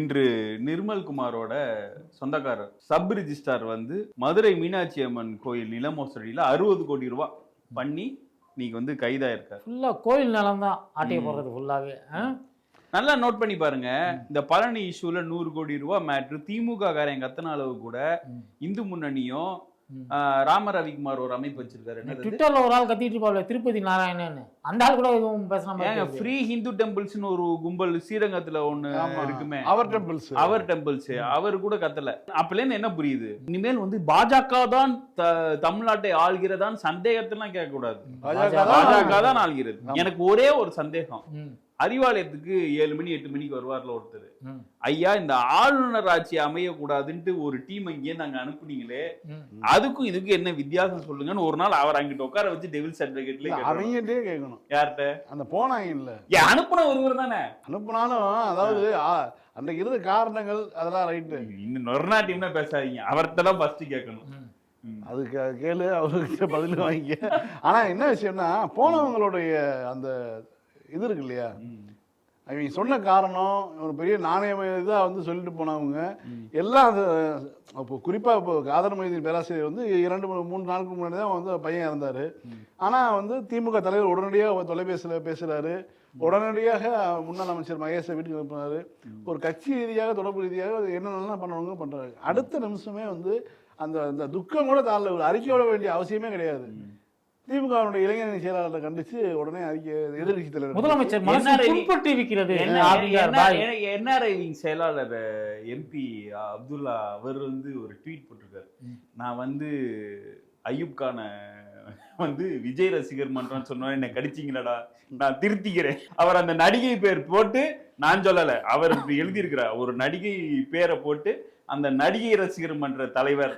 இன்று நிர்மல்குமாரோட சொந்தக்காரர் sub registrar வந்து மதுரை மீனாட்சி அம்மன் கோயில் நில மோசடியில் 60 கோடி ரூபாய் பண்ணி நீங்க வந்து கைதாயிருக்காரு. ஃபுல்லா கோயில் நிலம் தான் ஆட்டிய போடுறது ஃபுல்லாவே. நல்லா நோட் பண்ணி பாருங்க. இந்த பழனி இஷ்யூல 100 கோடி ரூபாய் மேட்ரு திமுக காரன் கத்தன அளவு கூட இந்து முன்னணியும் ராம ரவிக்குமார் ஒரு அமைப்பு வச்சிருக்காரு. ட்விட்டர்ல ஒரு ஆள் கத்திட்டு இருப்பாங்க திருப்பதி நாராயணன், அந்த ஆள் கூட எதுவும் பேசணும். ஃப்ரீ ஹிந்து டெம்பிள்ஸ்னு ஒரு கும்பல் ஸ்ரீரங்கத்துல ஒண்ணு இருக்குமே, அவர் டெம்பிள்ஸ் அவர் கூட கத்தல. அப்பல இருந்து என்ன புரியுது, இனிமேல் வந்து பாஜக தான் தமிழ்நாட்டை ஆள்கிறதான் சந்தேகத்தெல்லாம் கேட்க கூடாது, பாஜக தான் ஆள்கிறது. எனக்கு ஒரே ஒரு சந்தேகம், அறிவாலயத்துக்கு 7 மணி 8 மணிக்கு வருவார்ல ஒருத்தர், ஐயா இந்த ஆளுநர் ஆட்சி அமையக்கூடாதுன்ட்டு ஒரு டீம் இங்கே நாங்க அனுப்புனீங்களே, அதுக்கும் இதுக்கும் என்ன வித்தியாசம் சொல்லுங்கன்னு ஒரு நாள் அவர் அங்கிட்ட உட்கார வச்சு டெவில்ஸ் அட்வொகேட்லயே கேட்கணும். யார்கிட்ட? அந்த போனாங்க இல்ல அனுப்புன ஒருவர் தானே அனுப்புனாலும், அதாவது அன்றைக்கு இருந்த காரணங்கள் அதெல்லாம் ரைட்டு. இன்னும் நொர்னா டீம்னா பேசாதீங்க, அவர்கிட்ட தான் ஃபர்ஸ்ட் கேட்கணும். அது கேளு, அவருக்கு பதில் வாங்கிக்க. ஆனா என்ன விஷயம்னா, போனவங்களுடைய அந்த இது இருக்கு இல்லையா, அவங்க சொன்ன காரணம் ஒரு பெரிய நாணயம் இதாக வந்து சொல்லிட்டு போனவங்க எல்லாம். இப்போ குறிப்பாக இப்போ காதர் மைதீன் பேராசிரியர் வந்து 2-3 நாளுக்கு முன்னாடி தான் வந்து பையன் இறந்தார். ஆனால் வந்து திமுக தலைவர் உடனடியாக தொலைபேசியில் பேசுகிறாரு, உடனடியாக முன்னாள் அமைச்சர் மகேஷை வீட்டுக்கு அனுப்புனாரு, ஒரு கட்சி ரீதியாக தொடர்பு ரீதியாக என்னென்னலாம் பண்ணவங்க பண்ணுறாரு. அடுத்த நிமிஷமே வந்து அந்த துக்கம் கூட தாழ ஒரு அறிக்கையோட வேண்டிய அவசியமே கிடையாது. திமுகவுடைய இளைஞரணி செயலாளரை கண்டிச்சு உடனே அறிக்கை எதிர்கட்சி தலைவர் முதலமைச்சர் என்ஆர்ஐ செயலாளர் எம்பி அப்துல்லா அவர் வந்து ஒரு ட்வீட் போட்டிருக்காரு, நான் வந்து அய்யூப் கான வந்து விஜய் ரசிகர் மன்றம் சொன்னா என்ன கடிச்சிங்களடா, நான் திருத்திக்கிறேன். அவர் அந்த நடிகை பேர் போட்டு, நான் சொல்லல, அவர் எழுதியிருக்கிறார் ஒரு நடிகை பேரை போட்டு அந்த நடிகை ரசிகர் மன்ற தலைவர்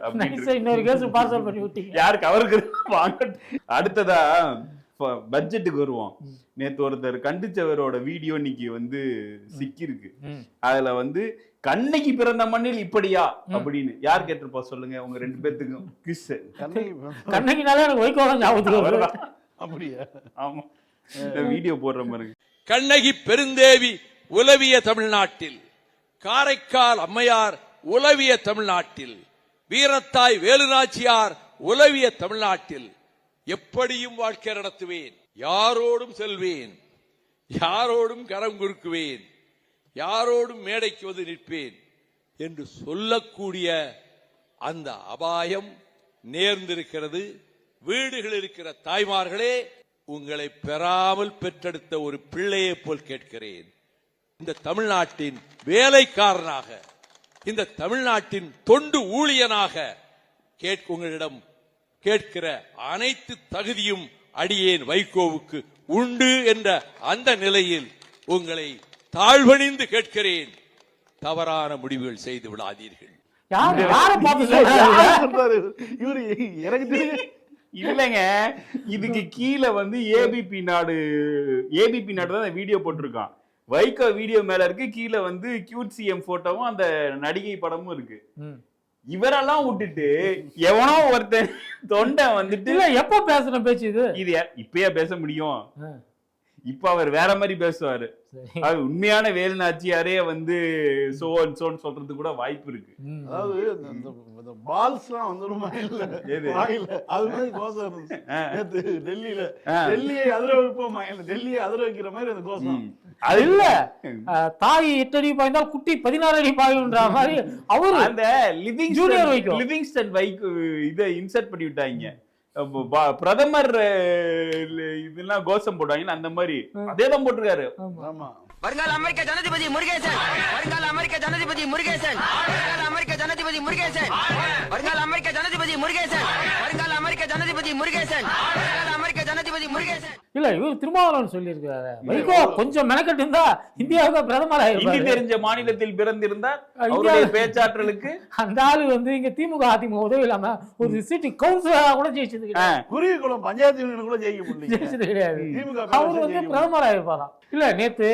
யாருக்கு அவருக்கு வாங்க. அடுத்ததா பட்ஜெட்டுக்கு வருவோம். நேத்து ஒருத்தர் கண்டிச்சவரோட வீடியோ இன்னைக்கு வந்து சிக்கிருக்கு. அதுல வந்து கண்ணகி பிறந்த மண்ணில் இப்படியா அப்படின்னு யார் கேட்டிருப்பா சொல்லுங்க, உங்க 2 பேத்துக்கும் கிஸ். கண்ணகினால எனக்கு வைக்கோலாம் ஞாபகத்துக்கு அப்படியா? ஆமா, வீடியோ போடுற மாதிரி. கண்ணகி பெருந்தேவி உலவிய தமிழ்நாட்டில், காரைக்கால் அம்மையார் உலவிய தமிழ்நாட்டில், வீரத்தாய் வேலுநாச்சியார் உலவிய தமிழ்நாட்டில் எப்படியும் வாழ்க்கை நடத்துவேன், யாரோடும் செல்வேன், யாரோடும் கரம் குறுக்குவேன், யாரோடும் மேடைக்கு வந்து நிற்பேன் என்று சொல்லக்கூடிய அந்த அபாயம் நேர்ந்திருக்கிறது. வீடுகள் இருக்கிற தாய்மார்களே, உங்களை பெறாமல் பெற்றெடுத்த ஒரு பிள்ளையை போல் கேட்கிறேன். இந்த தமிழ்நாட்டின் வேலைக்காரனாக, இந்த தமிழ்நாட்டின் தொண்டு ஊழியனாக உங்களிடம் கேட்கிற அனைத்து தகுதியும் அடியேன் வைகோவுக்கு உண்டு என்ற அந்த நிலையில் உங்களை தாழ்வணிந்து கேட்கிறேன், தவறான முடிவுகள் செய்து விடாதீர்கள். இல்லைங்க, இதுக்கு கீழே வந்து ஏபிபி நாடு தான் வீடியோ போட்டிருக்கான். வைகோ வீடியோ மேல இருக்கு, கீழே வந்து கியூட் சிஎம் போட்டோவும் அந்த நடிகை படமும் இருக்கு. இவரெல்லாம் விட்டுட்டு எவனோ ஒருத்தன் தொண்டை வந்துட்டு எப்ப பேசுற பேச்சு இது இப்பயே பேச முடியும், இப்ப அவர் வேற மாதிரி பேசுவாரு. அது உண்மையான வேலுநாச்சியாரே வந்து சோன்னு சொல்றது கூட வாய்ப்பு இருக்கு. அதாவது பால்ஸ் எல்லாம் வந்துருமா இல்ல அது மாதிரி கோஷம் இருந்துச்சு டெல்லியில. டெல்லியை அதிர வைப்போமா இல்ல, டெல்லியை அதிர வைக்கிற மாதிரி அந்த கோஷம். அது இல்ல, தாய் 8 அடி பாய்ந்தால் குட்டி 16 அடி பாயுன்ற மாதிரி அவரு அந்த லிவிங்ஸ்டன் வைக்கு இதை இன்சர்ட் பண்ணி விட்டாங்க. பிரதமர் இதெல்லாம் கோஷம் போடுவாங்க, அந்த மாதிரி அதேதான் போட்டிருக்காரு. வருங்கால அமெரிக்க ஜனாதிபதி முருகேசன், வருங்கால அமெரிக்க ஜனாதிபதி முருகேசன், வருங்கால அமெரிக்க ஜனாதிபதி முருகேசன், வருங்கால அமெரிக்க ஜனாதிபதி முருகேசன், வருங்கால அமெரிக்க ஜனாதிபதி முருகேசன், வருங்கால அமெரிக்க ஜனாதிபதி முருகேசன். இல்ல, இவர் திருமாவளவன் சொல்லி இருக்காரு, வைகோ கொஞ்சம் மெனக்கட்டு இருந்தா இந்தியாவுக்கு பிரதமர் ஆயிருப்பாரு. தெரிஞ்ச மாநிலத்தில் பிறந்திருந்தா அவருடைய பேச்சாற்றலுக்கு அந்த ஆளு வந்து இங்க திமுக அதிமுக உதவி இல்லாம ஒரு சிட்டி கவுன்சிலரா கூட ஜெயிச்சது கிடையாது, குருவிக்குளம் பஞ்சாயத்து யூனியன் கூட ஜெயிச்சது கிடையாது. அவர் வந்து பிரதமர் ஆயிருப்பாராம். இல்ல, நேத்து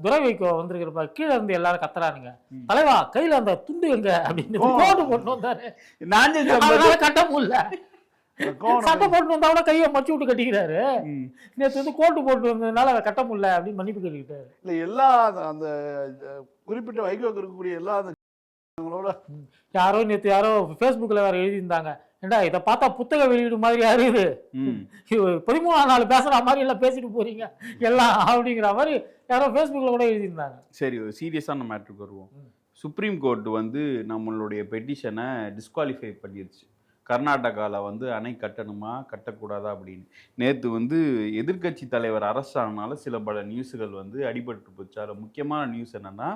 துரை வைகோ வந்திருக்கிறப்ப கீழே இருந்து எல்லாரும் கத்துறானுங்க, தலைவா கையில அந்த துண்டு எங்க அப்படின்னு கோடு போட்டு வந்தாரு. நான் கட்டமும் இல்ல, சட்டை போட்டு வந்தா கையை மச்சு விட்டு கட்டிக்கிறாரு. நேற்று வந்து கோட்டு போட்டு வந்ததுனால கட்ட முடியல அப்படின்னு மன்னிப்பு கேட்டுக்கிட்டாரு. இல்ல, எல்லா அந்த குறிப்பிட்ட வைகோக்கு இருக்கக்கூடிய எல்லா யாரோ நேற்று யாரோ ஃபேஸ்புக்கில் வேற எழுதியிருந்தாங்க, ஏண்டா இதை பார்த்தா புத்தக வெளியீடு மாதிரி அறியுது, 13ஆம் நாள் பேசுகிற மாதிரி எல்லாம் பேசிட்டு போறீங்க எல்லாம் அப்படிங்கிற மாதிரி யாரோ ஃபேஸ்புக்கில் கூட எழுதியிருந்தாங்க. சரி, ஒரு சீரியஸான மேட்ருக்கு வருவோம். சுப்ரீம் கோர்ட் வந்து நம்மளுடைய பெட்டிஷனை டிஸ்குவாலிஃபை பண்ணிடுச்சு. கர்நாடகாவில் வந்து அணை கட்டணுமா கட்டக்கூடாதா அப்படின்னு. நேற்று வந்து எதிர்க்கட்சி தலைவர் அரசானால சில பல நியூஸுகள் வந்து அடிபட்டு போச்சு. அதில் முக்கியமான நியூஸ் என்னென்னா,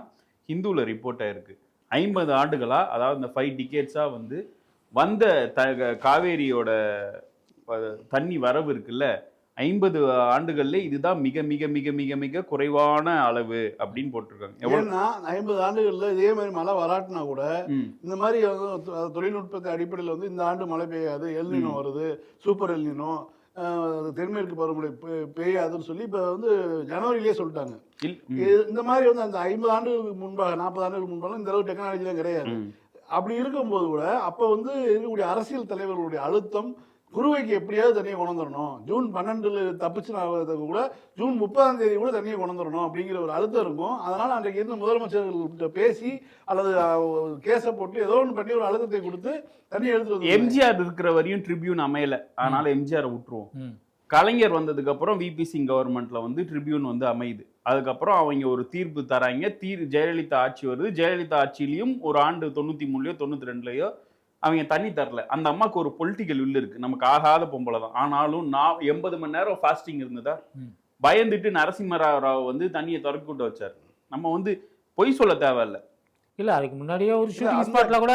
ஹிந்துவில் ரிப்போர்ட் ஆயிருக்கு, 50 ஆண்டுகளாக, அதாவது இந்த 5 டிகேட்ஸாக வந்து வந்த காவேரியோட தண்ணி வரவு இருக்குல்ல, 50 ஆண்டுகள்ல இதுதான் மிக மிக மிக மிக மிக குறைவான அளவு அப்படின்னு போட்டிருக்காங்க. ஏன்னா 50 ஆண்டுகள்ல இதே மாதிரி மழை வராட்டினா கூட இந்த மாதிரி தொழில்நுட்பத்தை அடிப்படையில் வந்து இந்த ஆண்டு மழை பெய்யாது, எல்னினோ வருது, சூப்பர் எல்னினோ, தென்மேற்கு பருவமழை பெய்யாதுன்னு சொல்லி இப்ப வந்து ஜனவரியிலேயே சொல்லிட்டாங்க. இந்த மாதிரி வந்து அந்த 50 ஆண்டுகளுக்கு முன்பாக 40 ஆண்டுகளுக்கு முன்பாக இந்த அளவு டெக்னாலஜிலாம் கிடையாது. அப்படி இருக்கும்போது கூட அப்ப வந்து இருக்கக்கூடிய அரசியல் தலைவர்களுடைய அழுத்தம், குருவைக்கு எப்படியாவது தண்ணியை கொண்டுறணும், ஜூன் 12 தப்பிச்சு கூட ஜூன் 30ஆம் தேதி கூட தண்ணியை கொண்டுறணும் அப்படிங்கிற ஒரு அழுத்தம் இருக்கும். அதனால அன்றைக்கு இருந்து முதலமைச்சர்கள்கிட்ட பேசி அல்லது கேஸை போட்டு ஏதோ ஒன்று பண்ணி ஒரு அழுத்தத்தை கொடுத்து தண்ணியை எடுத்து. எம்ஜிஆர் இருக்கிற வரையும் ட்ரிபியூன் அமையல, அதனால எம்ஜிஆரை விட்டுருவோம். கலைஞர் வந்ததுக்கு அப்புறம் விபி சிங் கவர்மெண்ட்ல வந்து ட்ரிபியூன் வந்து அமையுது. அதுக்கப்புறம் அவங்க ஒரு தீர்ப்பு தராங்க, ஜெயலலிதா ஆட்சி வருது. ஜெயலலிதா ஆட்சியிலையும் ஒரு ஆண்டு 93லயோ 92லயோ அவங்க தண்ணி தரல. அந்த அம்மாவுக்கு ஒரு பொலிட்டிக்கல் வில் இருக்கு, நமக்கு ஆகாத பொம்பளை தான். ஆனாலும் 80 மணி நேரம் ஃபாஸ்டிங் இருந்ததா, பயந்துட்டு நரசிம்மராவ் வந்து தண்ணியை திறக்க விட்டு வச்சார். நம்ம வந்து பொய் சொல்ல தேவையில்ல. இல்ல, அதுக்கு முன்னாடியே ஒரு ஷூட்டிங் ஸ்பாட்ல கூட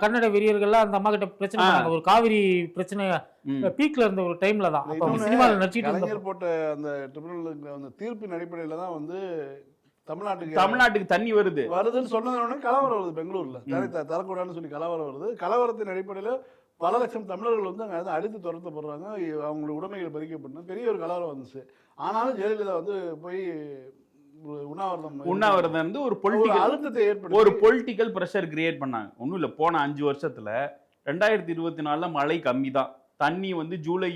கன்னட வீரர்கள்லாம் அந்த அம்மா கிட்ட பிரச்சனை பண்ணாங்க. ஒரு காவிரி பிரச்சனை பீக்ல இருந்த ஒரு டைம்ல தான் சினிமாவில் நடிச்சிட்டு கலைஞர் போட்ட அந்த ட்ரிபியூனல் அந்த தீர்ப்பின் அடிப்படையில தான் வந்து தமிழ்நாட்டுக்கு தண்ணி வருதுன்னு சொன்னது கலவரம் வருது. பெங்களூர்ல தரக்கூடாதுன்னு சொல்லி கலவரம் வருது. கலவரத்தின் அடிப்படையில பல லட்சம் தமிழர்கள் வந்து அங்கே அடித்து துரத்தப்படுறாங்க, அவங்களுடைய உடைமைகள் பறிக்கப்பட்டு பெரிய ஒரு கலவரம் வந்துச்சு. ஆனாலும் ஜெயலலிதா வந்து போய் உண்ணாவிரதம் இருந்து ஒரு பொலிட்டிக்கல் அழுத்தத்தை ஏற்படுத்தி ஒரு பொலிட்டிக்கல் பிரஷர் கிரியேட் பண்ணாங்க. ஒன்றும் இல்லை, போன 5 வருஷத்துல 2024 மழை கம்மி தான். தண்ணி வந்து ஜூலை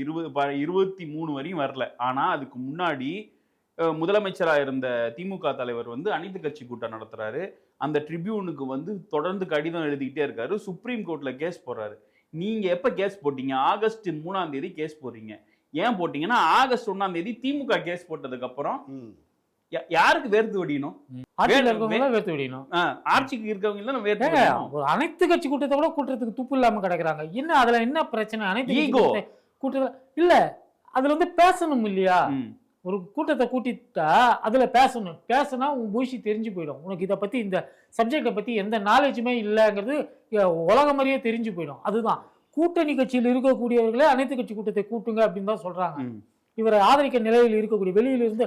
23 வரையும் வரல. ஆனா அதுக்கு முன்னாடி முதலமைச்சராக இருந்த திமுக தலைவர் வந்து அனைத்து கட்சி கூட்டம் நடத்துறாரு. அந்த ட்ரிபியூனுக்கு வந்து தொடர்ந்து கடிதம் எழுதிக்கிட்டே இருக்காரு. சுப்ரீம் கோர்ட்ல கேஸ் போடுறாரு. நீங்க எப்ப கேஸ் போட்டீங்க? ஆகஸ்ட் 3ஆம் தேதி கேஸ் போடுறீங்க. ஏன் போட்டீங்கன்னா ஆகஸ்ட் 1ஆம் தேதி திமுக கேஸ் போட்டதுக்கு அப்புறம் யாருக்கு வேர்த்து வடியணும்? ஆட்சிக்கு இருக்கவங்க ஒரு அனைத்து கட்சி கூட்டத்தை கூட கூட்டுறதுக்கு துப்பு இல்லாம கிடக்குறாங்க. என்ன அதுல என்ன பிரச்சனை? அனைத்து கூட்டத்துல இல்ல, அதுல வந்து பேசணும் இல்லையா? ஒரு கூட்டத்தை கூட்டிட்டா அதுல பேசினா உன் பூஷி தெரிஞ்சு போயிடும். உனக்கு இதை பத்தி இந்த சப்ஜெக்டை பத்தி எந்த நாலேஜுமே இல்லைங்கிறது உலகம் மாதிரியே தெரிஞ்சு போயிடும். அதுதான் கூட்டணி கட்சியில் இருக்கக்கூடியவர்களே அனைத்து கட்சி கூட்டத்தை கூட்டுங்க அப்படின்னு தான் சொல்றாங்க. இவரை ஆதரிக்க நிலையில் இருக்கக்கூடிய வெளியில இருந்து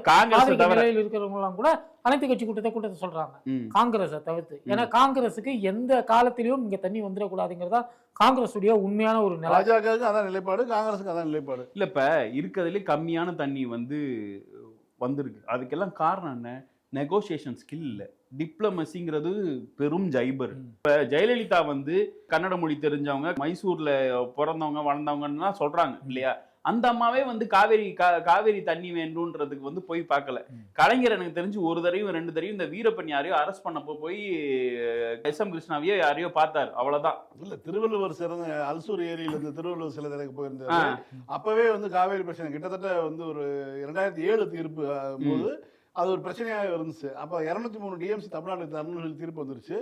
நிலையில் இருக்கிறவங்க கூட அனைத்து கட்சி கூட்டத்தை சொல்றாங்க, காங்கிரஸை தவிர்த்து. ஏன்னா காங்கிரஸுக்கு எந்த காலத்திலையும் இங்க தண்ணி வந்துடக்கூடாதுங்கிறதா காங்கிரஸ் உடைய உண்மையான ஒரு நிலைப்பாடு. காங்கிரஸுக்கு அதான் நிலைப்பாடு. இல்ல, இப்ப இருக்கிறதுல கம்மியான தண்ணி வந்து வந்திருக்கு. அதுக்கெல்லாம் காரணம் என்ன? நெகோசியேஷன் ஸ்கில் இல்ல, டிப்ளமசிங்கிறது பெரும் ஜைபர். இப்ப ஜெயலலிதா வந்து கன்னட மொழி தெரிஞ்சவங்க, மைசூர்ல பிறந்தவங்க வளர்ந்தவங்கன்னா சொல்றாங்க இல்லையா? அந்த அம்மாவே வந்து காவேரி தண்ணி வேண்டும்ன்றதுக்கு வந்து போய் பார்க்கல. கலைஞர் எனக்கு தெரிஞ்சு ஒரு தடவையும் 2 தடவையும் இந்த வீரப்பன் யாரையோ அரெஸ்ட் பண்ணப்போ போய் எஸ்.எம். கிருஷ்ணாவையோ யாரையோ பார்த்தாரு, அவ்வளவுதான். இல்ல, திருவள்ளுவர் சிறந்த அல்சூர் ஏரியில இருந்து திருவள்ளுவர் சிலை திறக்க போயிருந்தாரு. அப்பவே வந்து காவேரி பிரச்சனை கிட்டத்தட்ட வந்து ஒரு 2007 தீர்ப்பு போது அது ஒரு பிரச்சனையாக இருந்துச்சு. அப்ப 203 டிஎம்சி தமிழ்நாட்டுக்கு தரணும்னு தீர்ப்பு வந்துருச்சு.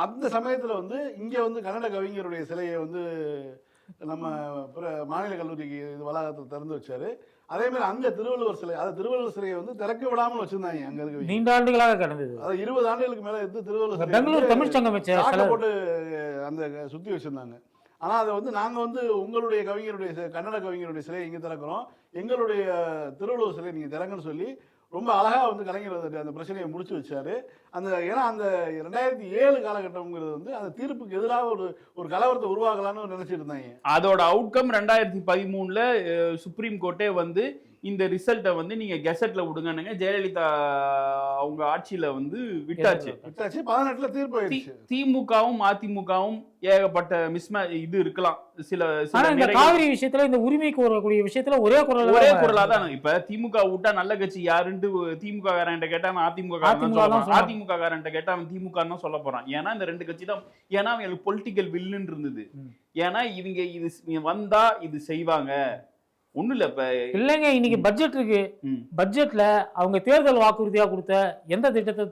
அந்த சமயத்துல வந்து இங்க வந்து கன்னட கவிஞருடைய சிலையை வந்து நம்ம மாநில கல்லூரிக்கு இது வளாகத்தில் திறந்து வச்சாரு. அதே மாதிரி அங்க திருவள்ளுவர் சிலை, அது திருவள்ளுவர் சிலையை வந்து திறக்க விடாமல் வச்சிருந்தாங்க. அங்க இருக்க நீண்ட ஆண்டுகளாக கடந்தது, அது 20 ஆண்டுகளுக்கு மேல இருந்து திருவள்ளுவர் பெங்களூர் தமிழ் சங்கம் போட்டு அந்த சுத்தி வச்சிருந்தாங்க. ஆனா அதை வந்து நாங்க வந்து உங்களுடைய கவிஞருடைய கன்னட கவிஞருடைய சிலையை இங்க திறக்கிறோம், எங்களுடைய திருவள்ளுவர் சிலையை நீங்க திறங்கன்னு சொல்லி ரொம்ப அழகா வந்து கலைஞர் அந்த பிரச்சனையை முடிச்சு வச்சாரு. அந்த ஏன்னா அந்த 2007 காலகட்டம்ங்கிறது வந்து அந்த தீர்ப்புக்கு எதிராக ஒரு கலவரத்தை உருவாக்கலாம்னு நினைச்சிட்டு இருந்தாங்க. அதோட அவுட்கம் 2013 சுப்ரீம் கோர்ட்டே வந்து இந்த ரிசல்ட்டை வந்து நீங்க கெசட்ல விடுங்கன்னுங்க. ஜெயலலிதா அவங்க ஆட்சியில வந்து விட்டாச்சு. 18ல தீர்ப்பாயிருச்சு. திமுகவும் அதிமுகவும் ஏகப்பட்ட இது இருக்கலாம். சில இந்த காவிரி விஷயத்துல, இந்த உரிமைக்கு வரக்கூடிய விஷயத்துல ஒரே குரலா தான். இப்ப திமுக விட்டா நல்ல கட்சி யாருன்னு திமுக காரன்ட்ட கேட்டா அதிமுக காரன்ட்ட கேட்டா அவன் திமுக தான் சொல்ல போறான். ஏன்னா இந்த ரெண்டு கட்சி தான். ஏன்னா அவங்களுக்கு பொலிட்டிக்கல் வில்லுன்னு இருந்தது. ஏன்னா இவங்க இது வந்தா இது செய்வாங்க. ஒண்ணு இல்ல இப்ப இல்லைங்க, இன்னைக்கு பட்ஜெட் இருக்கு. பட்ஜெட்ல அவங்க தேர்தல் வாக்குறுதியா கொடுத்த எந்த திட்டத்தை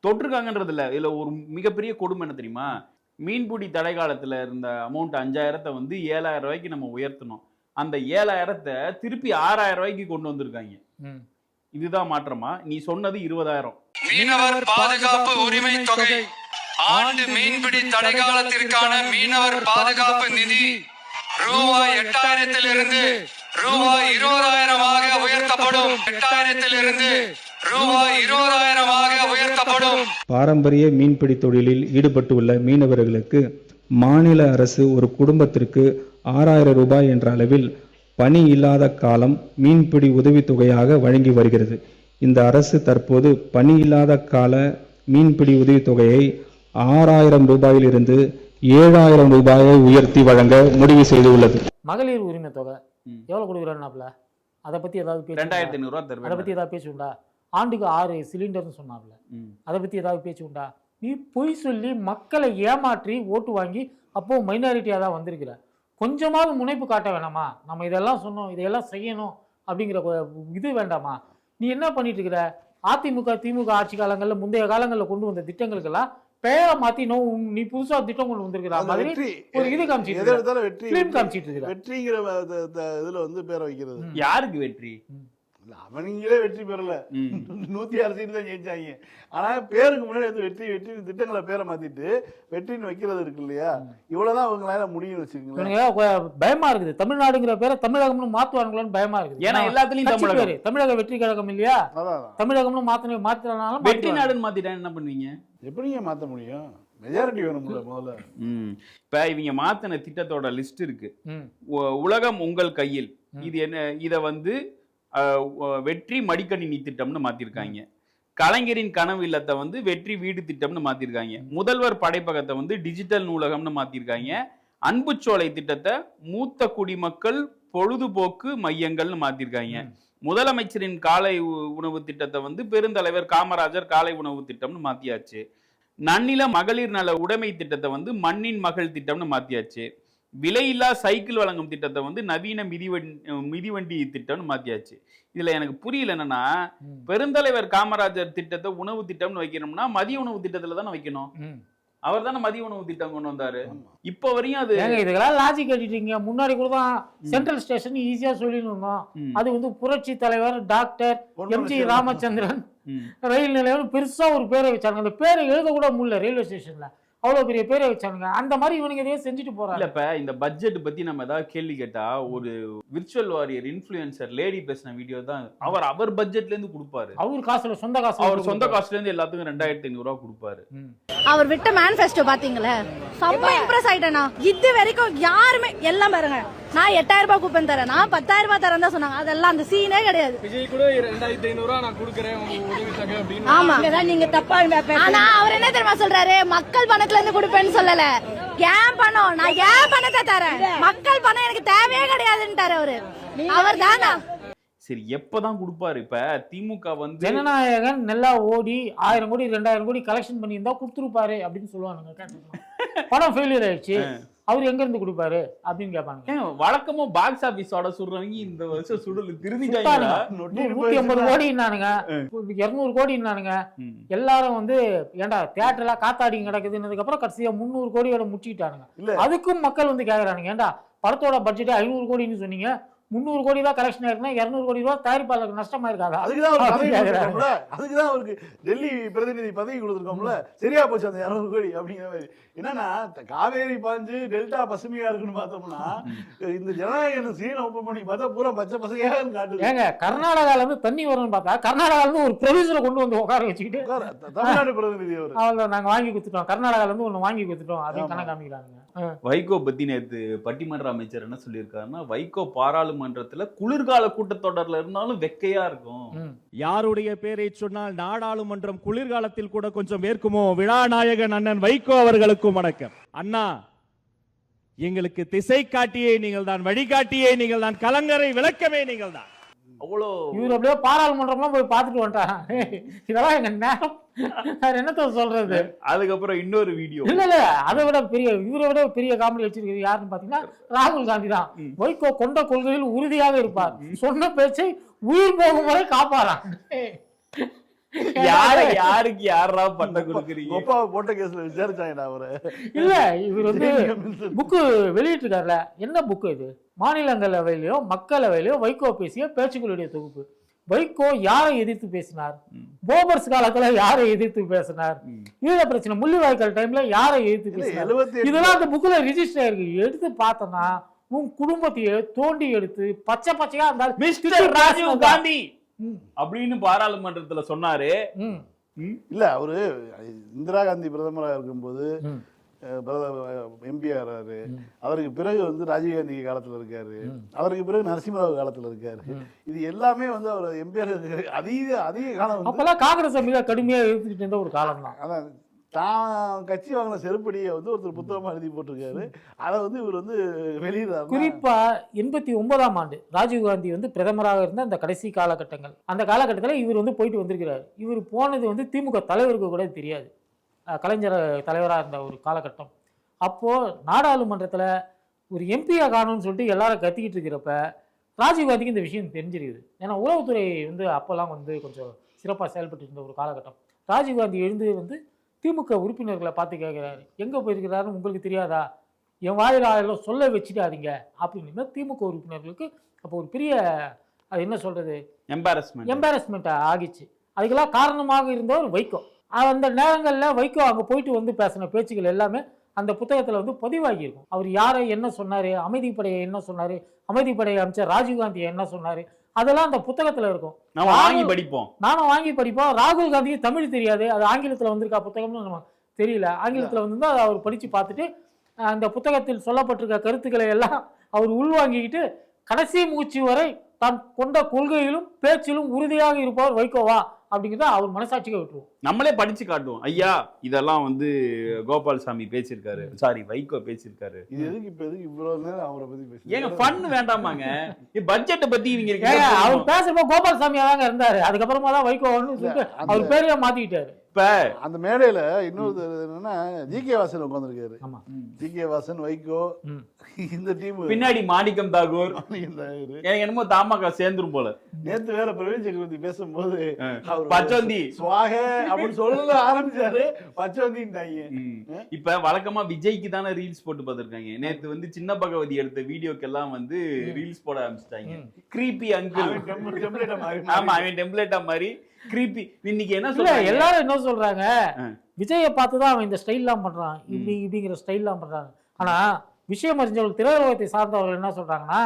தொட்டிருக்காங்கன்றது இல்ல. இதுல ஒரு மிகப்பெரிய கொடுமை என்ன தெரியுமா? மீன்பிடி தடை காலத்துல இருந்த அமௌண்ட் 5000 வந்து 7000 ரூபாய்க்கு நம்ம உயர்த்தணும். அந்த 7000 திருப்பி 6000 ரூபாய்க்கு கொண்டு வந்திருக்காங்க. இதுதான் மாற்றமா? நீ சொன்னது 20000. மீனவர் பாதுகாப்பு உரிமை தொகை, ஆண்டு மீன்பிடி தடை காலத்திற்கான மீனவர் பாதுகாப்பு நிதி ரூபாய் 8000 ரூபாய் 20000 உயர்த்தப்படும். 8000 ரூபாய் 20000 உயர்த்தப்படும். பாரம்பரிய மீன்பிடி தொழிலில் ஈடுபட்டுள்ள மீனவர்களுக்கு மாநில அரசு ஒரு குடும்பத்திற்கு 6000 ரூபாய் என்ற அளவில் பணி இல்லாத காலம் மீன்பிடி உதவித்தொகையாக வழங்கி வருகிறது. இந்த அரசு தற்போது பணி இல்லாத கால மீன்பிடி உதவித்தொகையை 6000 ரூபாயிலிருந்து 7000 ரூபாயை உயர்த்தி வழங்க முடிவு செய்துள்ளது. மகளிர் உரிமை தொகை எவ்வளவு கொடுக்குறாருனாப்ல? அதை பத்தி ஏதாவது 2500 ரூபாய் தருவேன். அதை பத்தி ஏதாவது பேச்சு உண்டா? ஆண்டுக்கு 6 சிலிண்டர்னு சொன்னாப்ல, அதை பத்தி ஏதாவது பேச்சு உண்டா? நீ பொய் சொல்லி மக்களை ஏமாற்றி ஓட்டு வாங்கி அப்போ மைனாரிட்டியா தான் வந்திருக்கிற. கொஞ்சமாவது முனைப்பு காட்ட வேணாமா? நம்ம இதெல்லாம் சொன்னோம், இதையெல்லாம் செய்யணும் அப்படிங்கிற இது வேண்டாமா? நீ என்ன பண்ணிட்டு இருக்கிற? அதிமுக திமுக ஆட்சி காலங்கள்ல முந்தைய காலங்களில் கொண்டு வந்த திட்டங்களுக்கெல்லாம் பேரை மாத்தி நீ புதுசா திட்டம் கொண்டு வந்திருக்கிற மாதிரி ஒரு இது காமிச்சிட்டு வெற்றிங்கிற இதுல வந்து பேரை வைக்கிறது. யாருக்கு வெற்றி? அவங்களே வெற்றி பெறல, 106 சீட்டு தான் ஜெயிச்சாங்க. ஆனா பேருக்கு முன்னாடி வந்து வெற்றி வெற்றி திட்டங்களை பேரை மாத்திட்டு வெற்றின்னு வைக்கிறது இருக்கு இல்லையா? இவ்வளவுதான் அவங்களால முடியும்னு வச்சுக்கோங்களேன். பயமா இருக்குது. தமிழ்நாடுங்கிற பேரை தமிழகம்னு மாத்துவாங்களான்னு பயமா இருக்குது. ஏன்னா எல்லாத்துலயும் தமிழக வெற்றி கழகம் இல்லையா? தமிழகம்னு மாத்தினாலும் வெற்றி நாடுன்னு மாத்திட்டா என்ன பண்ணுவீங்க? எப்படிங்க மாத்த முடியும்? மெஜாரிட்டி வேணும்ல முதல்ல. இப்ப இவங்க மாத்தின திட்டத்தோட லிஸ்ட் இருக்கு. உலகம் உங்கள் கையில். இது என்ன? இத வந்து வெற்றி மடிக்கணினி திட்டம்னு மாத்திருக்காங்க. கலைஞரின் கனவு இல்லத்தை வந்து வெற்றி வீடு திட்டம்னு மாத்திருக்காங்க. முதல்வர் படைப்பகத்தை வந்து டிஜிட்டல் நூலகம்னு மாத்திருக்காங்க. அன்புச்சோலை திட்டத்தை மூத்த குடிமக்கள் பொழுதுபோக்கு மையங்கள்னு மாத்திருக்காங்க. முதலமைச்சரின் காலை உணவு திட்டத்தை வந்து பெருந்தலைவர் காமராஜர் காலை உணவு திட்டம்னு மாத்தியாச்சு. நன்னில மகளிர் நல உடைமை திட்டத்தை வந்து மண்ணின் மகள் திட்டம்னு மாத்தியாச்சு. விலையில்லா சைக்கிள் வழங்கும் திட்டத்தை வந்து நவீன மிதிவண்டி திட்டம்னு மாத்தியாச்சு. இதுல எனக்கு புரியல என்னன்னா, பெருந்தலைவர் காமராஜர் திட்டத்தை உணவு திட்டம்னு வைக்கணும்னா மதிய உணவு திட்டத்துல தானே வைக்கணும். அவர் தானே மதிய உணவு திட்டம் கொண்டு வந்தாரு. இப்ப வரையும் அது இதெல்லாம் லாஜிக் கட்டிட்டீங்க. முன்னாடி கூட தான் சென்ட்ரல் ஸ்டேஷன் ஈஸியா சொல்லிருந்தோம். அது வந்து புரட்சி தலைவர் டாக்டர் எம்ஜி ராமச்சந்திரன் ரயில் நிலையம் பெருசா ஒரு பேரை வச்சாங்க. அந்த பேரை எழுத கூட முடியல ரயில்வே ஸ்டேஷன்ல. அவ்வளவு பெரிய பேரை வச்சானுங்க. அந்த மாதிரி இவனுங்க எதையும் செஞ்சுட்டு போறாங்க. இப்ப இந்த பட்ஜெட் பத்தி நம்ம ஏதாவது கேள்வி கேட்டா, ஒரு விர்ச்சுவல் வாரியர் இன்ஃபுளுசர் லேடி பேசின வீடியோ தான் அவர் பட்ஜெட்ல இருந்து கொடுப்பாரு. அவர் காசுல அவர் சொந்த காசுல இருந்து எல்லாத்துக்கும் 2500 ரூபாய் கொடுப்பாரு. அவர் விட்ட மேனிஃபெஸ்டோ பாத்தீங்களா? செம்ம இம்ப்ரெஸ் ஆயிட்டேனா. இது வரைக்கும் யாருமே எல்லாம் பாருங்க, நான் 8000 ரூபாய் கூப்பன் தரேன், நான் 10000 ரூபாய் தரேன் தான் சொன்னாங்க. அதெல்லாம் அந்த சீனே கிடையாது. விஜய் கூட 2500 ரூபாய் நான் கொடுக்கறேன் உதவி தொகை அப்படின்னு. ஆமா, நீங்க தப்பா ஆனா அவர் என்ன தெரியுமா சொல்றாரு? மக்கள் பணத்துல இருந்து கொடுப்பேன்னு சொல்லல, ஏன் பணம், நான் ஏன் பணத்தை தரேன், மக்கள் பணம் எனக்கு தேவையே கிடையாதுன்னுட்டாரு அவரு. அவர் தானா? சரி, எப்பதான் கொடுப்பாரு? இப்ப திமுக வந்து ஜனநாயகன் நல்லா ஓடி 1000 கோடி 2000 கோடி கலெக்ஷன் பண்ணியிருந்தா கொடுத்துருப்பாரு அப்படின்னு சொல்லுவானுங்க. படம் ஃபெயிலியர் ஆயிடுச்சு, அவர் எங்க இருந்து கொடுப்பாரு அப்படின்னு கேட்பாங்க. வழக்கமா பாக்ஸ் ஆபீஸோட சுடுறவங்க இந்த வருஷம் சுடல திருந்திட்டாங்க. 150 கோடினானுங்க, 200 கோடினானுங்க. எல்லாரும் வந்து ஏன்டா தியேட்டர்ல காத்தாடி கிடக்குதுன்னதுக்கு அப்புறம் கடைசியா 300 கோடியோட முடிச்சுட்டானுங்க. அதுக்கும் மக்கள் வந்து கேக்குறானுங்க, ஏன்டா படத்தோட பட்ஜெட் 500 கோடின்னு சொன்னீங்க, 300 கோடி தான் கலெக்ஷன் ஆயிருக்குன்னா 200 கோடி ரூபாய் தயாரிப்பாளருக்கு நஷ்டமா இருக்காதா? அதுக்குதான் அவருக்கு டெல்லி பிரதிநிதி பதவி கொடுத்துருக்கோம்ல. சரியா போச்சு அந்த 200 கோடி அப்படிங்கிற மாதிரி. என்னன்னா காவேரி பாஞ்சு டெல்டா பசுமையா இருக்குன்னு பார்த்தோம்னா, இந்த ஜனநாயக சீனை ஓப்பன் பண்ணி பார்த்தா பூரா பச்சை பசையா காட்டுது. ஏங்க, கர்நாடகால இருந்து தண்ணி வரும்னு பார்த்தா கர்நாடகால இருந்து ஒரு ப்ரொடியூசரை கொண்டு வந்து உட்கார வச்சுக்கிட்டு தமிழ்நாடு பிரதிநிதி அவர் நாங்க வாங்கி கொடுத்துட்டோம், கர்நாடகால இருந்து ஒண்ணு வாங்கி கொடுத்துட்டோம் அப்படின்னு கணக்கு காமிக்கிறாங்க. வைகோ பத்தி நேத்து பட்டிமன்ற அமைச்சர் என்ன சொல்லியிருக்காருன்னா, வைகோ பாராளுமன்றத்துல குளிர்கால கூட்டத்தொடர்ல இருந்தாலும் வெக்கையா இருக்கும். யாருடைய பேரை சொன்னால் நாடாளுமன்றம் குளிர்காலத்தில் கூட கொஞ்சம் வேர்க்குமோ? விழாநாயகன் அண்ணன் வைகோ அவர்களுக்கும் வணக்கம். அண்ணா, எங்களுக்கு திசை காட்டியே நீங்கள் தான், வழிகாட்டியே நீங்கள் தான், கலங்கரை விளக்கமே நீங்கள் தான். அவ்வளோ இவர் அப்படியே பாராளுமன்றம்லாம் போய் பார்த்துட்டு வந்துட்டாங்க. இதெல்லாம் எங்க நேரம், என்னத்த சொல்றது. அதுக்கப்புறம் இன்னொரு வீடியோ, இல்ல அதை விட இவரை விட பெரிய காமெடி வச்சிருக்கிறது யாருன்னு பாத்தீங்கன்னா ராகுல் காந்தி தான். வைகோ கொண்ட கொள்கையில் உறுதியாக இருப்பார், சொன்ன பேச்சை உயிர் போகும் வரை காப்பாறான். யாருக்கு யாரா பண்ண கொடுக்குறீங்க? போட்ட கேஸ்ல விசாரிச்சாங்கடா அவரு. இல்ல இவர் வந்து புக்கு வெளியிட்டு இருக்காருல, என்ன புக்கு இது? மாநிலங்களவையிலயோ மக்களவையிலயோ வைகோ பேசிய பேச்சுக்களுடைய தொகுப்பு. வைகோ யாரை எதிர்த்து பேசினார்? போபர்ஸ் காலத்துல யாரை எதிர்த்து பேசினார்? ஈழ பிரச்சனை முள்ளிவாய்க்கால் டைம்ல யாரை எதிர்த்து பேசினார்? இதெல்லாம் அந்த புக்ல ரிஜிஸ்டர் இருக்கு. எடுத்து பார்த்தோம்னா உன் குடும்பத்தையே தோண்டி எடுத்து பச்சை பச்சையா இருந்தால் மிஸ்டர் ராஜீவ் காந்தி அப்படின்னு பாராளுமன்றத்துல சொன்னாரு. இல்ல அவரு இந்திரா காந்தி பிரதமராக இருக்கும்போது எம்பி ஆறாரு. அவருக்கு பிறகு வந்து ராஜீவ்காந்தி காலத்துல இருக்காரு. அவருக்கு பிறகு நரசிம்மராவ் காலத்துல இருக்காரு. இது எல்லாமே வந்து அவர் எம்பி அதிக காலம். அப்பெல்லாம் காங்கிரஸ் மிக கடுமையா எடுத்துக்கிட்டு இருந்த ஒரு காலம் தான். அதான் தான் கட்சி வாங்கின செருப்படியை வந்து ஒருத்தர் புத்தகமா எழுதி போட்டிருக்காரு. அதை வந்து இவர் வந்து வெளியிடாரு. குறிப்பா 89ஆம் ஆண்டு ராஜீவ்காந்தி வந்து பிரதமராக இருந்த அந்த கடைசி காலகட்டங்கள், அந்த காலகட்டத்தில் இவர் வந்து போயிட்டு வந்திருக்கிறார். இவர் போனது வந்து திமுக தலைவருக்கு கூட தெரியாது. கலைஞர் தலைவராக இருந்த ஒரு காலகட்டம். அப்போது நாடாளுமன்றத்தில் ஒரு எம்பியாக காணும்னு சொல்லிட்டு எல்லாரும் கத்திக்கிட்டு இருக்கிறப்ப ராஜீவ்காந்திக்கு இந்த விஷயம் தெரிஞ்சிருக்குது. ஏன்னா உளவுத்துறை வந்து அப்போல்லாம் வந்து கொஞ்சம் சிறப்பாக செயல்பட்டு இருந்த ஒரு காலகட்டம். ராஜீவ்காந்தி எழுந்து வந்து திமுக உறுப்பினர்களை பார்த்து கேட்குறாரு, எங்கே போயிருக்கிறாருன்னு உங்களுக்கு தெரியாதா? என் வாயிலாக சொல்ல வச்சுட்டாதீங்க அப்படின்னு திமுக உறுப்பினர்களுக்கு அப்போ ஒரு பெரிய, அது என்ன சொல்கிறது, எம்பாரஸ்மெண்ட்டாக ஆகிச்சு. அதுக்கெல்லாம் காரணமாக இருந்தவர் வைகோ. அந்த நேரங்களில் வைகோ அங்கே போயிட்டு வந்து பேசின பேச்சுக்கள் எல்லாமே அந்த புத்தகத்தில் வந்து பதிவாகியிருக்கும். அவர் யாரை என்ன சொன்னார், அமைதிப்படையை என்ன சொன்னார், அமைதிப்படையை அமைச்சர் ராஜீவ்காந்தியை என்ன சொன்னார், அதெல்லாம் அந்த புத்தகத்துல இருக்கும். நானும் வாங்கி படிப்போம். ராகுல் காந்திக்கு தமிழ் தெரியாது, அது ஆங்கிலத்தில் வந்திருக்கா புத்தகம்னு நம்ம தெரியல. ஆங்கிலத்தில் வந்து அதை அவர் படித்து பார்த்துட்டு அந்த புத்தகத்தில் சொல்லப்பட்டிருக்க கருத்துக்களை எல்லாம் அவர் உள்வாங்கிக்கிட்டு கடைசி மூச்சு வரை தான் கொண்ட கொள்கையிலும் பேச்சிலும் உறுதியாக இருப்பவர் வைகோவா அப்படிங்கிறத அவர் மனசாட்சிக்கு விட்டுருவோம். நம்மளே படிச்சு காட்டுவோம். ஐயா இதெல்லாம் வந்து கோபால்சாமி பேசியிருக்காரு, சாரி வைகோ பேசியிருக்காரு. இது எதுக்கு இப்ப எதுக்கு இவ்வளவு நேரம் அவரை பத்தி பேசி? ஏங்க ஃபன் வேண்டாமாங்க? பட்ஜெட்டை பத்தி இவங்க இருக்கீங்க. அவர் பேசுறப்ப கோபால்சாமியா தாங்க இருந்தாரு. அதுக்கப்புறமா தான் வைகோன்னு சொல்லிட்டு அவர் பேரையே மாத்திக்கிட்டாரு. இப்ப அந்த மேடையில இன்னொரு என்னன்னா ஜி.கே. வாசன் உட்கார்ந்துருக்காரு. ஜி.கே. வாசன், வைகோ, இந்த டீம் பின்னாடி மாணிக்கம் தாகூர், எனக்கு என்னமோ தமாக சேர்ந்துரும் போல. நேத்து வேற பிரவீன் சக்கரவர்த்தி பேசும்போது பச்சோந்தி சுவாக அப்படின்னு சொல்ல ஆரம்பிச்சாரு. பச்சோந்தின்ட்டாங்க. இப்ப வழக்கமா விஜய்க்கு தானே ரீல்ஸ் போட்டு பார்த்திருக்காங்க. நேத்து வந்து சின்ன பகவதி எடுத்த வீடியோக்கெல்லாம் வந்து ரீல்ஸ் போட ஆரம்பிச்சிட்டாங்க. கிரீப்பி அங்கிள், ஆமா அவன் டெம்ப்ளேட்டா மாதிரி கிரீப்பி. இன்னைக்கு என்ன சொல்ல எல்லாரும் என்ன சொல்றாங்க, விஜயை பார்த்துதான் அவன் இந்த ஸ்டைல்லாம் பண்றான், இப்படிங்கிற ஸ்டைல்லாம் பண்றாங்க. ஆனா விஷயம் அறிஞ்சவர்கள், திரையுலகத்தை சார்ந்தவர்கள் என்ன சொல்றாங்கன்னா,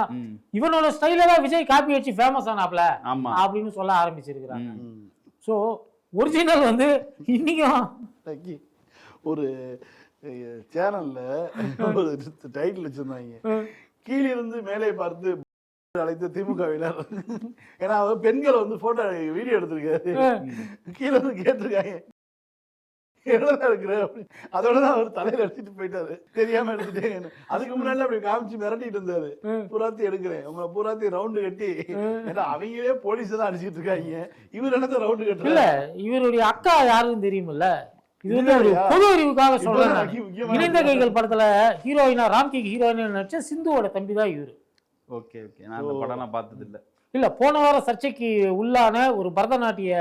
இவனோட ஸ்டைல தான் விஜய் காப்பி அடிச்சு ஃபேமஸ் ஆனாப்ல அப்படின்னு சொல்ல ஆரம்பிச்சிருக்கிறாங்க. ஸோ ஒரிஜினல் வந்து இன்னைக்கும் ஒரு சேனல்ல ஒரு டைட்டில் வச்சிருந்தாங்க, கீழிருந்து மேலே பார்த்து அழைத்த திமுகவினர். ஏன்னா அவர் பெண்களை வந்து போட்டோ வீடியோ எடுத்திருக்காரு. கீழே வந்து கேட்டிருக்காங்க அதோட தான் அவர் தலையில எடுத்துட்டு போயிட்டாரு, தெரியாம எடுத்துட்டேன். அதுக்கு முன்னாடி அப்படி காமிச்சு மிரட்டிட்டு இருந்தாரு, பூராத்தி எடுக்கிறேன் உங்களை, பூராத்தி ரவுண்டு கட்டி. ஏன்னா அவங்களே போலீஸ் தான் அடிச்சுட்டு இருக்காங்க, இவர் என்னத்த ரவுண்டு கட்டு? இல்ல இவருடைய அக்கா யாருன்னு தெரியுமில்ல, இது வந்து ஒரு பொது அறிவுக்காக சொல்றேன். இணைந்த கைகள் படத்துல ஹீரோயினா ராம்கி ஹீரோயினா நடிச்ச சிந்துவோட தம்பி தான் இவரு. ஓகே ஓகே, நான் அந்த படம்லாம் பார்த்தது இல்ல. இல்ல போன வாரம் சர்ச்சைக்கு உள்ளான ஒரு பரதநாட்டிய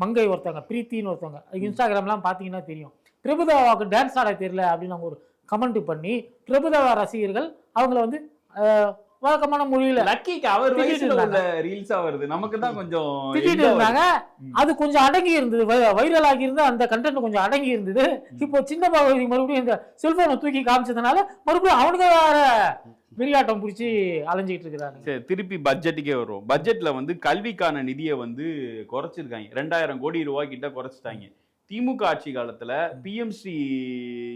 மங்கை ஒருத்தவங்க, பிரீத்தின்னு ஒருத்தவங்க, இன்ஸ்டாகிராம்லாம் பாத்தீங்கன்னா தெரியும். பிரபுதேவாவுக்கு டான்ஸ் ஆட தெரியல அப்படின்னு அவங்க ஒரு கமெண்ட் பண்ணி பிரபுதேவா ரசிகர்கள் அவங்கள வந்து வழக்கமான மொழியில லக்கிக்கு அவர் ரீல்ஸா வருது, நமக்கு தான் கொஞ்சம் திட்டிட்டு இருந்தாங்க. அது கொஞ்சம் அடங்கி இருந்தது, வைரல் ஆகி இருந்தது, அந்த கண்டென்ட் கொஞ்சம் அடங்கி இருந்தது. இப்போ சின்ன பகுதி மறுபடியும் இந்த செல்போனை தூக்கி காமிச்சதுனால மறுபடியும் அவனுக்கு வேற விளையாட்டம் பிடிச்சி அலைஞ்சிட்டு இருக்கிறாங்க. சரி, திருப்பி பட்ஜெட்டுக்கே வரும். பட்ஜெட்ல வந்து கல்விக்கான நிதியை வந்து குறைச்சிருக்காங்க. 2000 கோடி ரூபாய் கிட்ட குறைச்சிட்டாங்க. திமுக ஆட்சி காலத்துல பிஎம்சி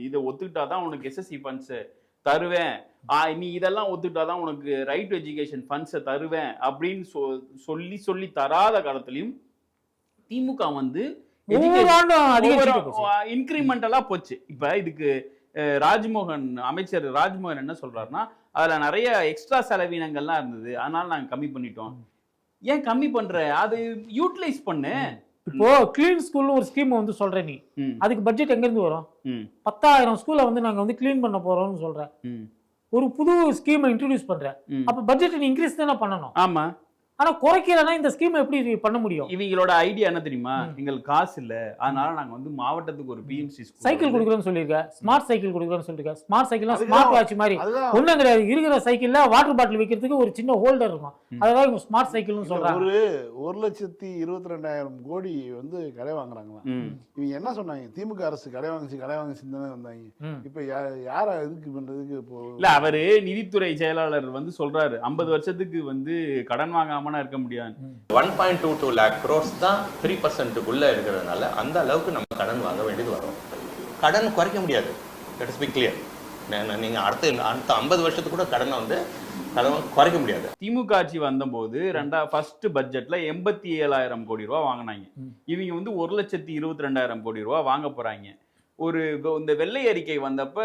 இதை ஒத்துக்கிட்டாதான் உனக்கு எஸ்எஸ்சி ஃபண்ட்ஸ் தருவேன், நீ இதெல்லாம் ஒத்துக்கிட்டாதான் உனக்கு ரைட் டு எஜுகேஷன் ஃபண்ட்ஸை தருவேன் அப்படின்னு சொல்லி தராத காலத்துலயும் திமுக வந்து இன்கிரிமெண்டலா போச்சு. இப்ப இதுக்கு அமைச்சர் ராஜ்மோகன் என்ன சொல்றாருன்னா, அதுல நிறைய எக்ஸ்ட்ரா செலவினங்கள்லாம் இருந்தது, அதனால நாங்க கம்மி பண்ணிட்டோம். ஏன் கம்மி பண்ற? அது யூட்டிலைஸ் பண்ணு. இப்போ கிளீன் ஸ்கூல்னு ஒரு ஸ்கீம் வந்து சொல்றேன், நீ அதுக்கு பட்ஜெட் எங்க இருந்து வரும்? 10,000 ஸ்கூலை வந்து நாங்க வந்து கிளீன் பண்ண போறோம்னு சொல்றேன். ஒரு புது ஸ்கீமை இன்ட்ரோடியூஸ் பண்றேன், அப்ப பட்ஜெட் நீ இன்க்ரீஸ் தானே பண்ணணும். ஆமா, ஆனா குறைக்கிறனா இந்த ஸ்கீம் எப்படி பண்ண முடியும்? இவங்களோட ஐடியா என்ன தெரியுமா? எங்களுக்கு காசு இல்ல, அதனால நாங்க வந்து மாவட்டத்துக்கு ஒரு பிஎம்சி சைக்கிள் கொடுக்குறோம்னு சொல்லியிருக்கேன், ஸ்மார்ட் சைக்கிள் கொடுக்குறோன்னு சொல்லியிருக்கேன். ஸ்மார்ட் சைக்கிள்னா ஸ்மார்ட் வாட்ச் மாதிரி ஒண்ணும் கிடையாது. இருக்கிற சைக்கிள்ல வாட்டர் பாட்டில் வைக்கிறதுக்கு ஒரு சின்ன ஹோல்டர் இருக்கும், அதான் இவங்க ஸ்மார்ட் சைக்கிள்னு சொல்றாங்க. ஒரு 1,22,000 கோடி வந்து கடை வாங்குறாங்களா? இவங்க என்ன சொன்னாங்க? திமுக அரசு கடை வாங்கிச்சு தானே வந்தாங்க. இப்ப யார இதுக்கு பண்றதுக்கு இல்ல, அவரு நிதித்துறை செயலாளர் வந்து சொல்றாரு 50 வருஷத்துக்கு வந்து கடன் வாங்காம இருக்க முடியாது. 1.22 lakh crores தான் 3% இருக்கிறதுனால அந்த அளவுக்கு நம்ம கடன் வாங்க வேண்டியது வரும். கடன் குறைக்க முடியாது, லெட் அஸ் பி கிளியர். நீங்க அடுத்த 50 வருஷத்துக்கு கூட கடனை வந்து குறைக்க முடியாது. திமுக ஆட்சி வந்தபோது ஃபர்ஸ்ட் பட்ஜெட்ல 87,000 கோடி ரூபாய் வாங்கினாங்க. இவங்க வந்து 1,22,000 கோடி ரூபாய் வாங்க போறாங்க. இந்த வெள்ளை அறிக்கை வந்தப்ப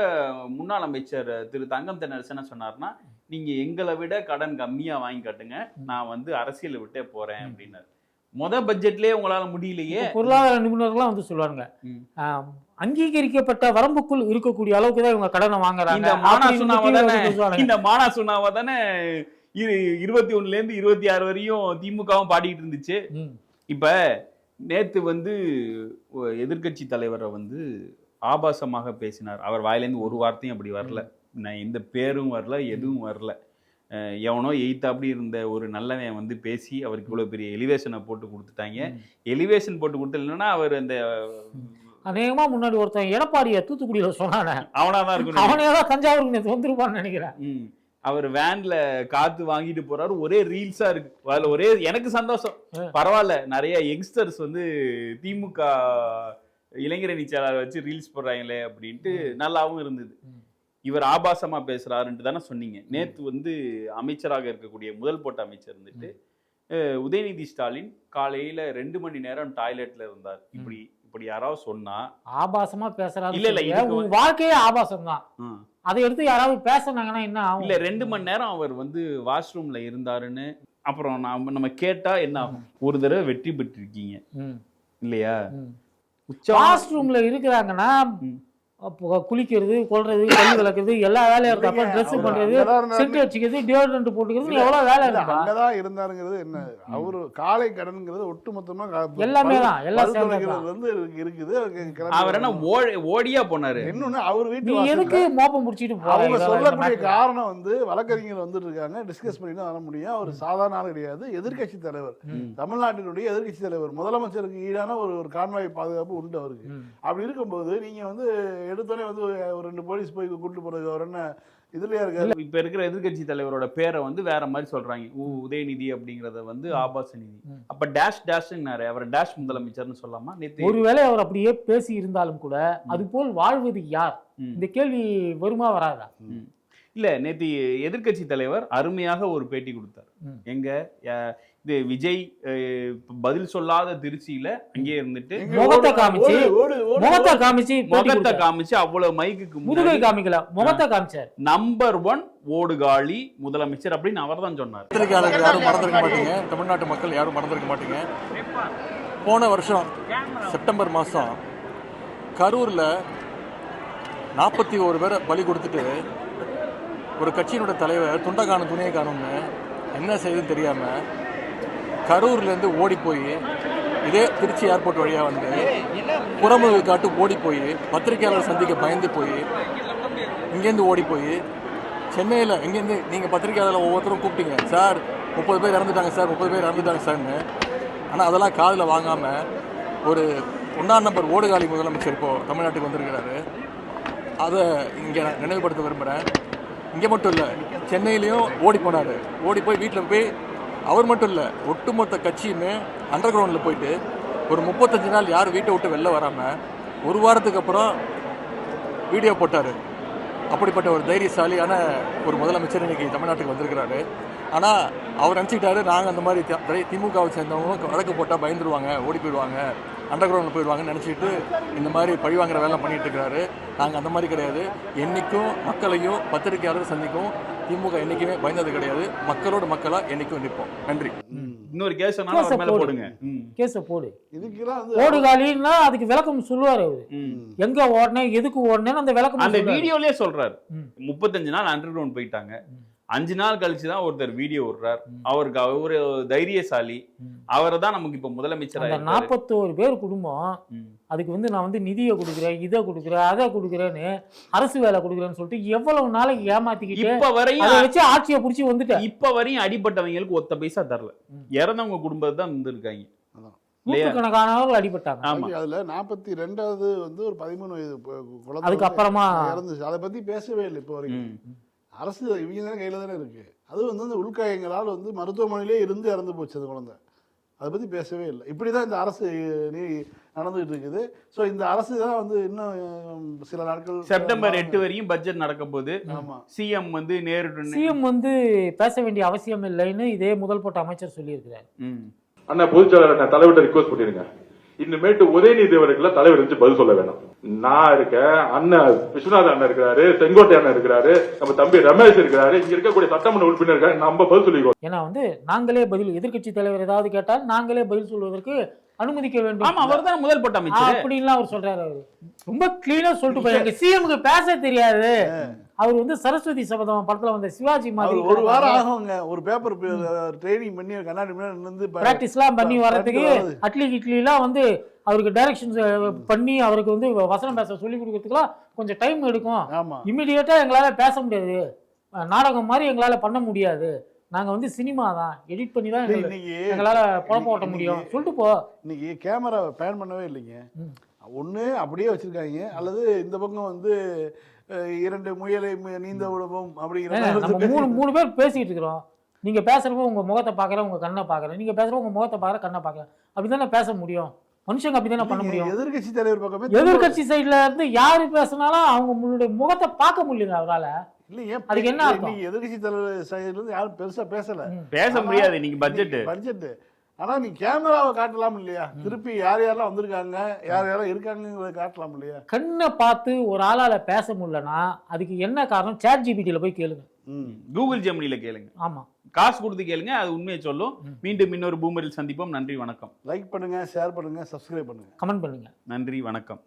முன்னாள் அமைச்சர் திரு தங்கம் தென்னரசு என்ன சொன்னார்னா, நீங்க எங்களை விட கடன் கம்மியா வாங்கி கட்டுங்க, நான் வந்து அரசியலை விட்டே போறேன் அப்படின்னாரு. பட்ஜெட்லயே உங்களால முடியலையே. பொருளாதார நிபுணர்கள்லாம் வந்து சொல்லுவாங்க, அங்கீகரிக்கப்பட்ட வரம்புக்குள் இருக்கக்கூடிய அளவுக்கு தான் இவங்க கடனை வாங்குறாங்க. இந்த மானா சுனாவா தானே 21ல இருந்து 26 வரையும் திமுகவும் பாடிட்டு இருந்துச்சு. இப்ப நேத்து வந்து எதிர்கட்சி தலைவரை வந்து ஆபாசமாக பேசினார். அவர் வாயிலேருந்து ஒரு வார்த்தையும் அப்படி வரல, நான் எந்த பேரும் வரல, எதுவும் வரல. எவனோ அப்படி இருந்த ஒரு நல்லவன் வந்து பேசி அவருக்கு இவ்வளவு பெரிய எலிவேஷனை போட்டு கொடுத்துட்டாங்க. எலிவேஷன் போட்டு கொடுத்து இல்லைன்னா அவர் அந்த அநேகமா முன்னாடி ஒருத்தன் எடப்பாடியை தூத்துக்குடியில சொன்னானே, அவனாதான் இருக்கும், அவனே தான் தஞ்சாவூருக்கு வந்துருப்பான்னு நினைக்கிறேன். அவர் வேன்ல காத்து வாங்கிட்டு போறாரு, ஒரே ரீல்ஸா இருக்கு. அதுல ஒரே எனக்கு சந்தோஷம், பரவாயில்ல நிறைய யங்ஸ்டர்ஸ் வந்து திமுக இளைஞரணி செயலாளர் வச்சு ரீல்ஸ் போடுறாங்களே அப்படின்ட்டு நல்லாவும் இருந்தது. இவர் ஆபாசமா பேசுறாருன்ட்டு தானே சொன்னீங்க. நேத்து வந்து அமைச்சராக இருக்கக்கூடிய முதல் போட்ட அமைச்சர் இருந்துட்டு உதயநிதி ஸ்டாலின் காலையில 2 மணி நேரம் டாய்லெட்ல இருந்தார். இப்படி யாராவது சொன்னா ஆபாசமா பேசுறாரு. இல்ல வாழ்க்கையே ஆபாசம் தான், அதை எடுத்து யாராவது பேசினாங்கன்னா என்ன ஆகும்? இல்ல 2 மணி நேரம் அவர் வந்து வாஷ்ரூம்ல இருந்தாருன்னு அப்புறம் நம்ம கேட்டா என்ன ஆகும்? ஒரு தடவை வெற்றி பெற்றிருக்கீங்க இல்லையா? வாஷ்ரூம்ல இருக்கிறாங்கன்னா குளிக்கிறது, கொள்றது, கல் விளக்குறது, எல்லா வேலையும் இருக்கு. அப்புறம் ட்ரெஸ் பண்றது, செட் வச்சுக்கிறது, டியோட்ரண்ட் போட்டுக்கிறது, எவ்வளவு வேலை இருக்கு. அங்கதான் இருந்தாருங்கிறது என்ன? அவரு காலை கடன்ங்கிறது ஒட்டுமொத்தமா எல்லாமே தான், எல்லாம் வந்து இருக்குது. அவர் என்ன ஓடியா போனாரு? இன்னொன்னு அவர் வீட்டு எதுக்கு மோப்பம் முடிச்சிட்டு அவங்க சொல்லக்கூடிய காரணம் வந்து வழக்கறிஞர் வந்துட்டு இருக்காங்க, டிஸ்கஸ் பண்ணி தான் வர முடியும். அவர் சாதாரண ஆள் கிடையாது, எதிர்கட்சி தலைவர், தமிழ்நாட்டினுடைய எதிர்கட்சி தலைவர், முதலமைச்சருக்கு ஈடான ஒரு கான்வாய் பாதுகாப்பு உண்டு அவருக்கு. அப்படி இருக்கும்போது நீங்க வந்து எடுத்தோடனே வந்து ஒரு 2 போலீஸ் போய் கூட்டு போறது அவர் என்ன இதுலயா இருக்காரு? இப்ப இருக்கிற எதிர்கட்சி தலைவரோட பேரை வந்து வேற மாதிரி சொல்றாங்க, உதயநிதி அப்படிங்கறத வந்து ஆபாச நிதி. அப்ப டேஷ் டேஷ்னாரு, அவர் டேஷ் முதலமைச்சர்னு சொல்லலாமா? ஒருவேளை அவர் அப்படியே பேசி இருந்தாலும் கூட அது போல் வாழ்வது யார்? இந்த கேள்வி வருமா வராதா? இல்ல, நேத்து எதிர்கட்சி தலைவர் அருமையாக ஒரு பேட்டி கொடுத்தார். எங்க இது விஜய் பதில் சொல்லாத திருச்சியில அங்கே இருந்துட்டு முகத்தை காமிச்சு அவ்வளவு மைக்கு முதுகை காமிக்கல, முகத்தை காமிச்சார். நம்பர் 1 ஓடுகாலி முதலமைச்சர் அப்படின்னு அவர் தான் சொன்னார். பத்திரிகையாளர்கள் யாரும் மறந்திருக்க மாட்டீங்க, தமிழ்நாட்டு மக்கள் யாரும் மறந்திருக்க மாட்டீங்க. போன வருஷம் செப்டம்பர் மாசம் கரூர்ல 41 பேரை பலி கொடுத்துட்டு ஒரு கட்சியினுடைய தலைவர் துண்டை காணும் துணியை காணும்னு என்ன செய்யுதுன்னு தெரியாம கரூர்லேருந்து ஓடி போய் இதே திருச்சி ஏர்போர்ட் வழியாக வந்து புறமுதுகு காட்டு ஓடி போய் பத்திரிகையாளர் சந்திக்க பயந்து போய் இங்கேருந்து ஓடி போய் சென்னையில் இங்கேருந்து நீங்கள் பத்திரிகையாளர் ஒவ்வொருத்தரும் கூப்பிட்டீங்க, சார் 30 பேர் இறந்துட்டாங்க சார், 30 பேர் இறந்துட்டாங்க சார்னு. ஆனால் அதெல்லாம் காதில் வாங்காமல் ஒரு 1ஆம் நம்பர் ஓடுகாலி முதலமைச்சர் இப்போது தமிழ்நாட்டுக்கு வந்திருக்கிறாரு. அதை இங்கே நான் நினைவுபடுத்த விரும்புகிறேன். இங்கே மட்டும் இல்லை, சென்னையிலையும் ஓடி போனார். ஓடி போய் வீட்டில் போய் அவர் மட்டும் இல்லை, ஒட்டுமொத்த கட்சியுமே அண்டர் கிரவுண்டில் போயிட்டு ஒரு 35 நாள் யார் வீட்டை விட்டு வெளில வராமல் ஒரு வாரத்துக்கு அப்புறம் வீடியோ போட்டார். அப்படிப்பட்ட ஒரு தைரியசாலியான ஒரு முதலமைச்சர் இன்னைக்கு தமிழ்நாட்டுக்கு வந்திருக்கிறாரு. ஆனால் அவர் நினச்சிக்கிட்டாரு நாங்கள் அந்த மாதிரி திமுகவை சேர்ந்தவங்க வழக்கு போட்டால் பயந்துருவாங்க, ஓடி போயிடுவாங்க, அண்டர் கிரவுண்டில் போயிடுவாங்கன்னு நினச்சிக்கிட்டு இந்த மாதிரி பழிவாங்கிற வேலை பண்ணிட்டு இருக்கிறாரு. நாங்கள் அந்த மாதிரி கிடையாது. என்றைக்கும் மக்களையும் பத்திரிகையாளர் சந்திக்கும் திமுக என்றைக்குமே பயந்தது கிடையாது. மக்களோட மக்களா என்றைக்கும் நிற்போம். நன்றி. இன்னொரு கேஸ் போடுங்க, கேஸ போடு. இதுக்கெல்லாம் ஓடுகாலின்னா அதுக்கு விளக்கம் சொல்லுவாரு அவரு. எங்க ஓடனே எதுக்கு ஓடனேன்னு அந்த விளக்கம் அந்த வீடியோலயே சொல்றாரு. 35 நாள் அண்டர் கிரவுண்ட் போயிட்டாங்க. 5 நாள் கழிச்சுதான் ஒருத்தர் வீடியோ விடுறார். அவருக்கு அவரு தைரியசாலி. அவரை தான் நமக்கு இப்ப முதலமைச்சர். 41 பேர் குடும்பம். அதுக்கு வந்து நான் வந்து நிதியை கொடுக்குறேன், இதை கொடுக்குறேன், அதை கொடுக்குறேன்னு, அரசு வேலை கொடுக்குறேன்னு சொல்லிட்டு எவ்வளவு நாளைக்கு ஏமாத்திக்கிட்டு இப்ப வரையும் அதை வச்சு ஆட்சியை பிடிச்சி வந்துட்டு இப்ப வரையும் அடிப்பட்டவங்களுக்கு ஒத்த பைசா தரல. இறந்தவங்க குடும்பத்தை தான் இருந்திருக்காங்க. நூற்றுக்கணக்கானவர்கள் அடிபட்டாங்க. அதுல 42வது வந்து ஒரு 13 வயது குழந்தை அதுக்கு அப்புறமா இறந்துச்சு. அதை பத்தி பேசவே இல்லை இப்போ வரைக்கும். அரசு இவங்க தானே கையில தானே இருக்கு. அது வந்து அந்த உள்காயங்களால் வந்து மருத்துவமனையிலே இருந்து இறந்து போச்சு அந்த குழந்தை. அதை பத்தி பேசவே இல்லை. இப்படிதான் இந்த அரசு நடந்துகிட்டு இருக்குது. ஸோ இந்த அரசு தான் வந்து இன்னும் சில நாட்கள் செப்டம்பர் 8 வரையும் பட்ஜெட் நடக்க போகுது. சிஎம் வந்து சிஎம் வந்து பேச வேண்டிய அவசியம் இல்லைன்னு இதே முதல் போட்ட அமைச்சர் சொல்லியிருக்கிறார். அண்ணா பொதுச்செயலாளர் தலைவர்கிட்ட ரிக்வஸ்ட் பண்ணிருங்க, இனிமேட்டு உதயநிதி அவர்களுக்கு தலைவர் இருந்து பதில் சொல்ல வேணும். நான் இருக்கேன், அண்ணன் விஸ்வநாத அண்ணன் இருக்கிறாரு, செங்கோட்டை அண்ணன் இருக்கிறாரு, நம்ம தம்பி ரமேஷ் இருக்கிறாரு, இங்க இருக்கக்கூடிய சட்டமன்ற உறுப்பினர் இருக்காரு, நம்ம பதில் சொல்லிக்கோ. ஏன்னா வந்து நாங்களே பதில், எதிர்கட்சி தலைவர் ஏதாவது கேட்டால் நாங்களே பதில் சொல்வதற்கு அனுமதிக்க வேண்டும். ஆமா, அவர் தான் முதல் போட்ட அமைச்சர் அப்படின்லாம் அவர் சொல்றாரு. அவரு ரொம்ப கிளீனா சொல்லிட்டு போயிருங்க. சிஎம்க்கு பேச தெரியாது. அவர் வந்து சரஸ்வதி சபதம் படத்துல வந்த சிவாஜி மாதிரி ஒரு வாரம் ஆகுங்க. ஒரு பேப்பர் ட்ரைனிங் பண்ணி கண்ணாடி முன்னாடி பிராக்டிஸ்லாம் பண்ணி வர்றதுக்கு இட்லிலாம் வந்து அவருக்கு டைரக்ஷன்ஸ் பண்ணி அவருக்கு வந்து வசனம் பேச சொல்லி கொடுக்கறதுக்குலாம் கொஞ்சம் டைம் எடுக்கும். இமிடியேட்டா எங்களால பேச முடியாது, நாடகம் மாதிரி எங்களால பண்ண முடியாது, நாங்க வந்து சினிமா தான் எடிட் பண்ணி தான் எங்களால குழப்பம் ஓட்ட முடியும் சொல்லிட்டு போ. இன்னைக்கு கேமரா பேன் பண்ணவே இல்லைங்க. ஒண்ணு அப்படியே வச்சிருக்காங்க, அல்லது இந்த பக்கம் வந்து 2 முயலை நீந்த விடுவோம் அப்படிங்கிற 3 பேர் பேசிட்டு இருக்கிறோம். நீங்க பேசுறப்ப உங்க முகத்தை பாக்குறேன், உங்க கண்ணை பாக்குறேன், நீங்க பேசுறப்ப உங்க முகத்தை பாக்குற, கண்ணை பாக்குறேன். அப்படிதானே பேச முடியும். மனுஷங்க அப்படிதானே பண்ண முடியும். எதிர்கட்சி தலைவர் பக்கமே, எதிர்கட்சி சைட்ல இருந்து யாரு பேசினாலும் அவங்க முகத்தை பார்க்க முடியல அவரால. அதுக்கு என்ன அர்த்தம்? எதிர்கட்சி தலைவர் சைடுல இருந்து யாரும் பெருசா பேச முடியாது. நீங்க பட்ஜெட் ஆனா நீ கேமராவை காட்டலாம் இல்லையா? திருப்பி யார் யாரெல்லாம் வந்திருக்காங்க, யார் யாரெல்லாம் இருக்காங்கிறத காட்டலாம் இல்லையா? கண்ணை பார்த்து ஒரு ஆளால பேச முடியலன்னா அதுக்கு என்ன காரணம்? சாட் ஜிபிடில போய் கேளுங்க, கூகுள் ஜெமினில கேளுங்க. ஆமா, காசு கொடுத்து கேளுங்க, அது உண்மையை சொல்லும். மீண்டும் இன்னொரு பூமரில் சந்திப்போம். நன்றி, வணக்கம். லைக் பண்ணுங்க, ஷேர் பண்ணுங்க, சப்ஸ்கிரைப் பண்ணுங்க, கமெண்ட் பண்ணுங்க. நன்றி, வணக்கம்.